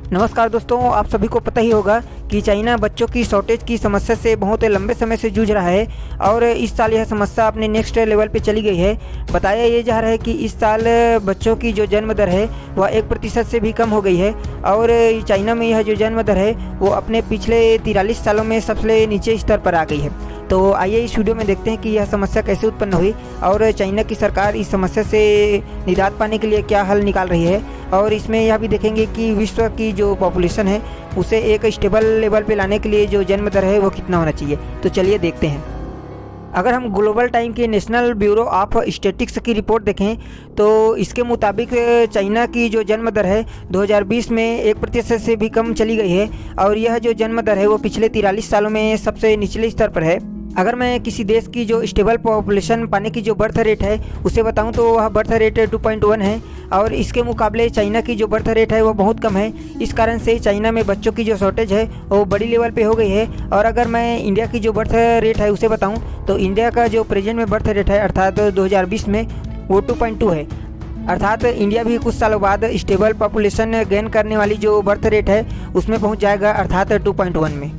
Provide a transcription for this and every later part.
नमस्कार दोस्तों, आप सभी को पता ही होगा कि चाइना बच्चों की शॉर्टेज की समस्या से बहुत लंबे समय से जूझ रहा है और इस साल यह समस्या अपने नेक्स्ट लेवल पे चली गई है। बताया ये जा रहा है कि इस साल बच्चों की जो जन्म दर है वह 1% से भी कम हो गई है और चाइना में यह जो जन्म दर है वो अपने पिछले 43 सालों में सबसे नीचे स्तर पर आ गई है। तो आइए इस वीडियो में देखते हैं कि यह समस्या कैसे उत्पन्न हुई और चाइना की सरकार इस समस्या से निजात पाने के लिए क्या हल निकाल रही है। और इसमें यह भी देखेंगे कि विश्व की जो पॉपुलेशन है उसे एक स्टेबल लेवल पे लाने के लिए जो जन्म दर है वो कितना होना चाहिए। तो चलिए देखते हैं। अगर हम ग्लोबल टाइम के नेशनल ब्यूरो ऑफ स्टैटिस्टिक्स की रिपोर्ट देखें तो इसके मुताबिक चाइना की जो जन्म दर है 2020 में 1% से भी कम चली गई है और यह जो जन्म दर है वो पिछले 43 सालों में सबसे निचले स्तर पर है। अगर मैं किसी देश की जो स्टेबल पॉपुलेशन पाने की जो बर्थ रेट है उसे बताऊं तो वह बर्थ रेट 2.1 है और इसके मुकाबले चाइना की जो बर्थ रेट है वो बहुत कम है। इस कारण से चाइना में बच्चों की जो शॉर्टेज है वो बड़ी लेवल पे हो गई है। और अगर मैं इंडिया की जो बर्थ रेट है उसे बताऊं तो इंडिया का जो प्रेजेंट में बर्थ रेट है अर्थात 2020 में वो 2.2 है। अर्थात इंडिया भी कुछ सालों बाद स्टेबल पॉपुलेशन गेन करने वाली जो बर्थ रेट है उसमें पहुँच जाएगा अर्थात 2.1 में।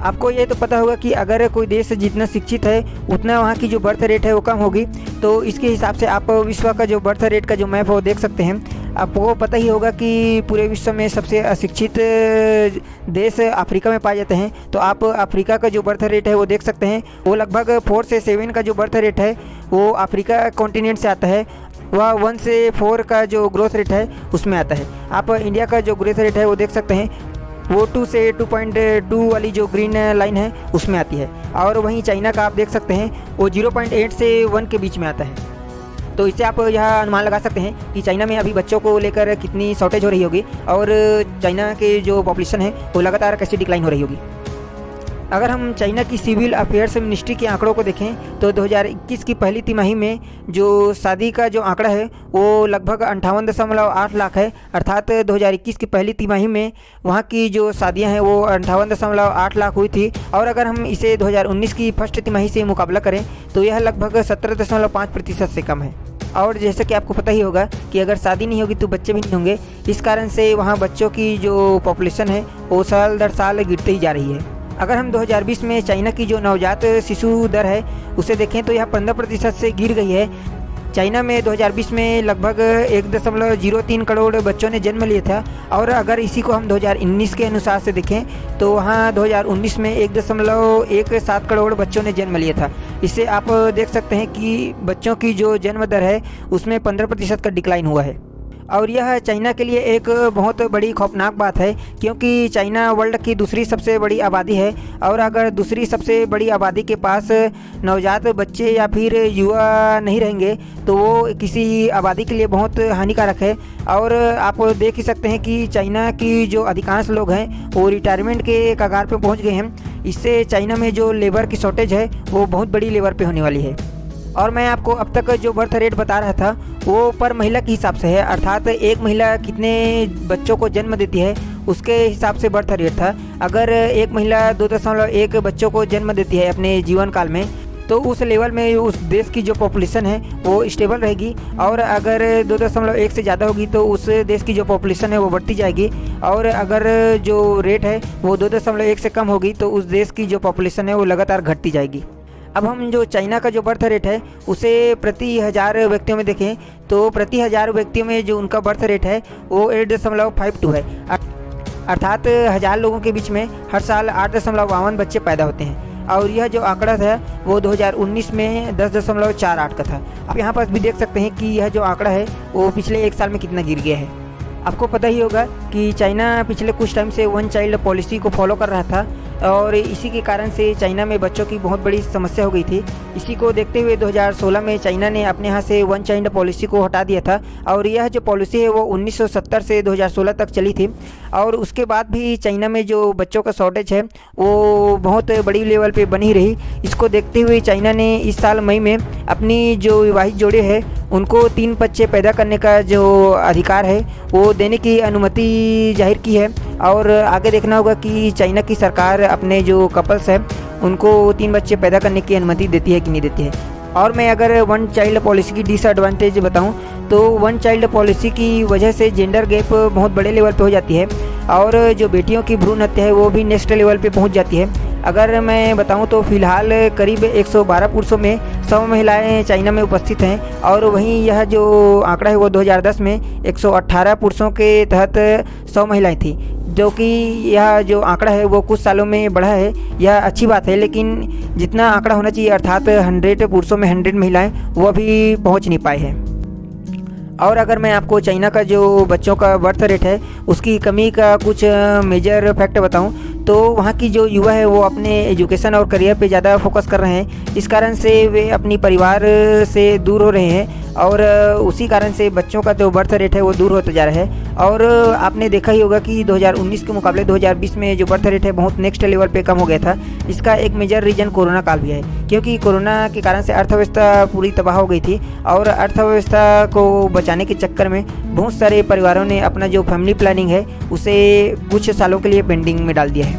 आपको ये तो पता होगा कि अगर कोई देश जितना शिक्षित है उतना वहाँ की जो बर्थ रेट है वो कम होगी। तो इसके हिसाब से आप विश्व का जो बर्थ रेट का जो मैप है वो देख सकते हैं। आपको पता ही होगा कि पूरे विश्व में सबसे अशिक्षित देश अफ्रीका में पाए जाते हैं। तो आप अफ्रीका का जो बर्थ रेट है वो देख सकते हैं। वो लगभग 4 से 7 का जो बर्थ रेट है वो अफ्रीका कॉन्टिनेंट से आता है। वह 1 से 4 का जो ग्रोथ रेट है उसमें आता है। आप इंडिया का जो ग्रोथ रेट है वो देख सकते हैं, वो 2 से 2.2 वाली जो ग्रीन लाइन है उसमें आती है। और वहीं चाइना का आप देख सकते हैं वो 0.8 से 1 के बीच में आता है। तो इससे आप यह अनुमान लगा सकते हैं कि चाइना में अभी बच्चों को लेकर कितनी शॉर्टेज हो रही होगी और चाइना के जो पॉपुलेशन है वो लगातार कैसे डिक्लाइन हो रही होगी। अगर हम चाइना की सिविल अफेयर्स मिनिस्ट्री के आंकड़ों को देखें तो 2021 की पहली तिमाही में जो शादी का जो आंकड़ा है वो लगभग 58.8 लाख है। अर्थात 2021 की पहली तिमाही में वहाँ की जो शादियां हैं वो 58.8 लाख हुई थी। और अगर हम इसे 2019 की फर्स्ट तिमाही से मुकाबला करें तो यह लगभग 17.5% से कम है। और जैसे कि आपको पता ही होगा कि अगर शादी नहीं होगी तो बच्चे भी नहीं होंगे। इस कारण से वहाँ बच्चों की जो पॉपुलेशन है वो साल दर साल गिरते ही जा रही है। अगर हम 2020 में चाइना की जो नवजात शिशु दर है उसे देखें तो यह 15% से गिर गई है। चाइना में 2020 में लगभग 1.03 करोड़ बच्चों ने जन्म लिया था और अगर इसी को हम 2019 के अनुसार से देखें तो वहाँ 2019 में 1.17 करोड़ बच्चों ने जन्म लिया था। इससे आप देख सकते हैं कि बच्चों की जो जन्म दर है उसमें 15% का डिक्लाइन हुआ है। और यह चाइना के लिए एक बहुत बड़ी खौफनाक बात है क्योंकि चाइना वर्ल्ड की दूसरी सबसे बड़ी आबादी है और अगर दूसरी सबसे बड़ी आबादी के पास नवजात बच्चे या फिर युवा नहीं रहेंगे तो वो किसी आबादी के लिए बहुत हानिकारक है। और आप देख ही सकते हैं कि चाइना की जो अधिकांश लोग हैं वो रिटायरमेंट के कगार पे पहुंच गए हैं। इससे चाइना में जो लेबर की शॉर्टेज है वो बहुत बड़ी लेबर पे होने वाली है। और मैं आपको अब तक जो बर्थ रेट बता रहा था वो पर महिला के हिसाब से है, अर्थात एक महिला कितने बच्चों को जन्म देती है उसके हिसाब से बर्थ रेट था। अगर एक महिला 2.1 बच्चों को जन्म देती है अपने जीवन काल में तो उस लेवल में उस देश की जो पॉपुलेशन है वो स्टेबल रहेगी। और अगर 2.1 से ज़्यादा होगी तो उस देश की जो पॉपुलेशन है वो बढ़ती जाएगी। और अगर जो रेट है वो 2.1 से कम होगी तो उस देश की जो पॉपुलेशन है वो लगातार घटती जाएगी। अब हम जो चाइना का जो बर्थ रेट है उसे प्रति 1000 व्यक्तियों में देखें तो प्रति 1000 व्यक्तियों में जो उनका बर्थ रेट है वो 8.52 है। अर्थात 1000 लोगों के बीच में हर साल 8.52 बच्चे पैदा होते हैं। और यह जो आंकड़ा था वो 2019 में 10.48 का था। आप यहाँ पर भी देख सकते हैं कि यह जो आंकड़ा है वो पिछले 1 साल में कितना गिर गया है। आपको पता ही होगा कि चाइना पिछले कुछ टाइम से 1 चाइल्ड पॉलिसी को फॉलो कर रहा था और इसी के कारण से चाइना में बच्चों की बहुत बड़ी समस्या हो गई थी। इसी को देखते हुए 2016 में चाइना ने अपने यहाँ से 1 चाइल्ड पॉलिसी को हटा दिया था और यह जो पॉलिसी है वो 1970 से 2016 तक चली थी। और उसके बाद भी चाइना में जो बच्चों का शॉर्टेज है वो बहुत बड़ी लेवल पे बनी रही। इसको देखते हुए चाइना ने इस साल मई में अपनी जो विवाहित जोड़े हैं उनको 3 बच्चे पैदा करने का जो अधिकार है वो देने की अनुमति जाहिर की है। और आगे देखना होगा कि चाइना की सरकार अपने जो कपल्स हैं उनको 3 बच्चे पैदा करने की अनुमति देती है कि नहीं देती है। और मैं अगर 1 चाइल्ड पॉलिसी की डिसएडवांटेज बताऊं तो 1 चाइल्ड पॉलिसी की वजह से जेंडर गैप बहुत बड़े लेवल पे हो जाती है। और जो बेटियों की भ्रूण हत्या है वो भी नेक्स्ट लेवल पे पहुंच जाती है। अगर मैं बताऊं तो फ़िलहाल करीब 112 पुरुषों में 100 महिलाएं चाइना में उपस्थित हैं, और वहीं यह जो आंकड़ा है वो 2010 में 118 पुरुषों के तहत 100 महिलाएं थी, जो कि यह जो आंकड़ा है वो कुछ सालों में बढ़ा है। यह अच्छी बात है, लेकिन जितना आंकड़ा होना चाहिए अर्थात 100 पुरुषों में 100 महिलाएं, वो अभी पहुंच नहीं पाए हैं। और अगर मैं आपको चाइना का जो बच्चों का बर्थ रेट है उसकी कमी का कुछ मेजर फैक्ट बताऊं, तो वहाँ की जो युवा है वो अपने एजुकेशन और करियर पे ज़्यादा फोकस कर रहे हैं। इस कारण से वे अपनी परिवार से दूर हो रहे हैं, और उसी कारण से बच्चों का जो बर्थ रेट है वो दूर होता जा रहा है। और आपने देखा ही होगा कि 2019 के मुकाबले 2020 में जो बर्थ रेट है बहुत नेक्स्ट लेवल पे कम हो गया था। इसका एक मेजर रीज़न कोरोना काल भी है, क्योंकि कोरोना के कारण से अर्थव्यवस्था पूरी तबाह हो गई थी, और अर्थव्यवस्था को बचाने के चक्कर में बहुत सारे परिवारों ने अपना जो फैमिली प्लानिंग है उसे कुछ सालों के लिए पेंडिंग में डाल दिया है।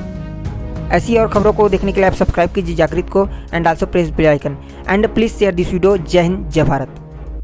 ऐसी और खबरों को देखने के लिए आप सब्सक्राइब कीजिए जागृत को, and also press bell icon, and please share this video. जय हिंद, जय भारत।